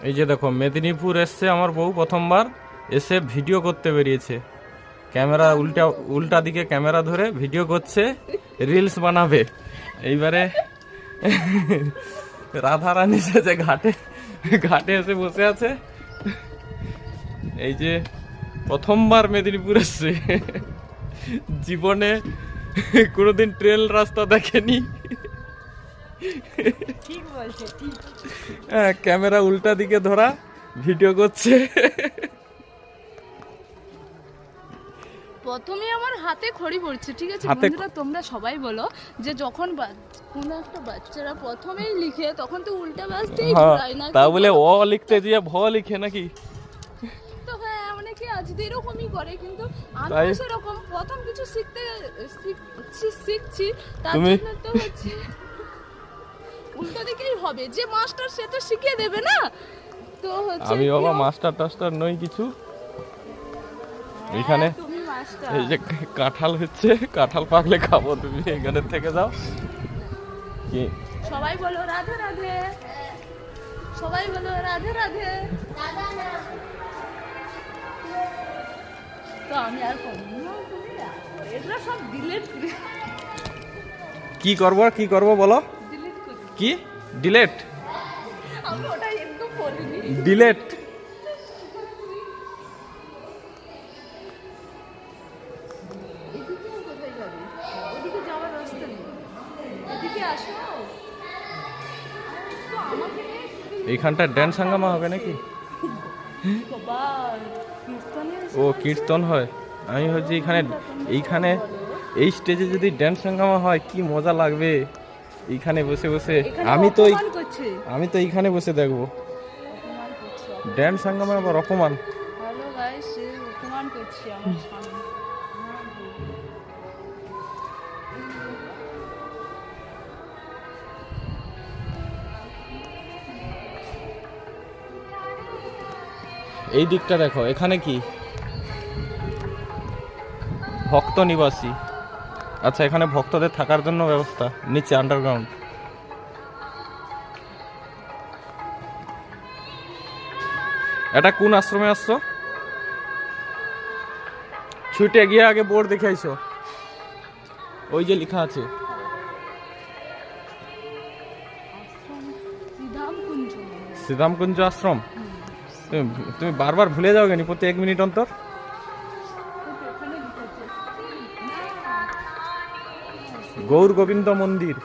এই যে দেখো, মেদিনীপুর এসছে আমার বউ, প্রথমবার এসে ভিডিও করতে বেরিয়েছে। ক্যামেরা উল্টা দিকে ক্যামেরা ধরে ভিডিও করছে, রিলস বানাবে। এইবারে রাধারানী সেজে ঘাটে এসে বসে আছে। এই যে প্রথমবার মেদিনীপুর এসছে, জীবনে কোনোদিন ট্রেন রাস্তা দেখেনি। হ্যাঁ, ক্যামেরা উল্টা দিকে ধরা, ভিডিও করছে। প্রথমে আমার হাতে খড়ি পড়ছে, ঠিক আছে বন্ধুরা, তোমরা সবাই বলো যে যখন কোন একটা বাচ্চারা প্রথমেই লিখে তখন তো উল্টা বাজতেই ঘোরায় না, তা বলে ও লিখতে দিয়ে ভ লিখে নাকি? তো হ্যাঁ, অনেকে আজ এরকমই করে, কিন্তু আমি সেরকম প্রথম কিছু শিখছি তার জন্য তো হচ্ছে উল্টো দিকেই হবে। যে মাস্টার সে তো শিখিয়ে দেবে না, তো হচ্ছে আমি বাবা মাস্টার টাস্টার নই কিছু। এখানে এই যে কাঁঠাল হচ্ছে, কাঁঠাল পাকলে খাবো, তুমি এখানে থেকে যাও। কি সবাই বলো রাধে রাধে, সবাই বলো রাধে রাধে। তো আমি আর এটা সব ডিলিট করি। কি করব বলো? ডিলিট করি। কি ডিলেট? আমি ওটা একদম বলিনি। ডিলেট এদিকে কোথায় যাবে? ওদিকে যাওয়ার রাস্তা নেই, এদিকে আসো। তো আমাকে এইখানটা ড্যান্স হাঙ্গামা হবে নাকি? বাবা কীর্তনের ও কীর্তন হয়। আমি ভাবছি এইখানে এই স্টেজে যদি ড্যান্স হাঙ্গামা হয় কি মজা লাগবে। এইখানে বসে বসে আমি তো এইখানে বসে দেখবো ড্যান্স হাঙ্গামা, আবার অপমান। হ্যালো গাইস, অপমান করছি আমার সামনে। এই দিকটা দেখো, এখানে কি ভক্ত নিবাসী। আচ্ছা, এখানে ভক্তদের থাকার জন্য ব্যবস্থা, নিচে আন্ডারগ্রাউন্ড। এটা কোন আশ্রমে আসছো? ছুটে গিয়ে আগে বোর্ড দেখে আইসো, ওই যে লেখা আছে শ্রীরামকুঞ্জ আশ্রম। তুমি বারবার ভুলে যাও কেন প্রতি 1 মিনিট অন্তর? গৌর গোবিন্দ মন্দির।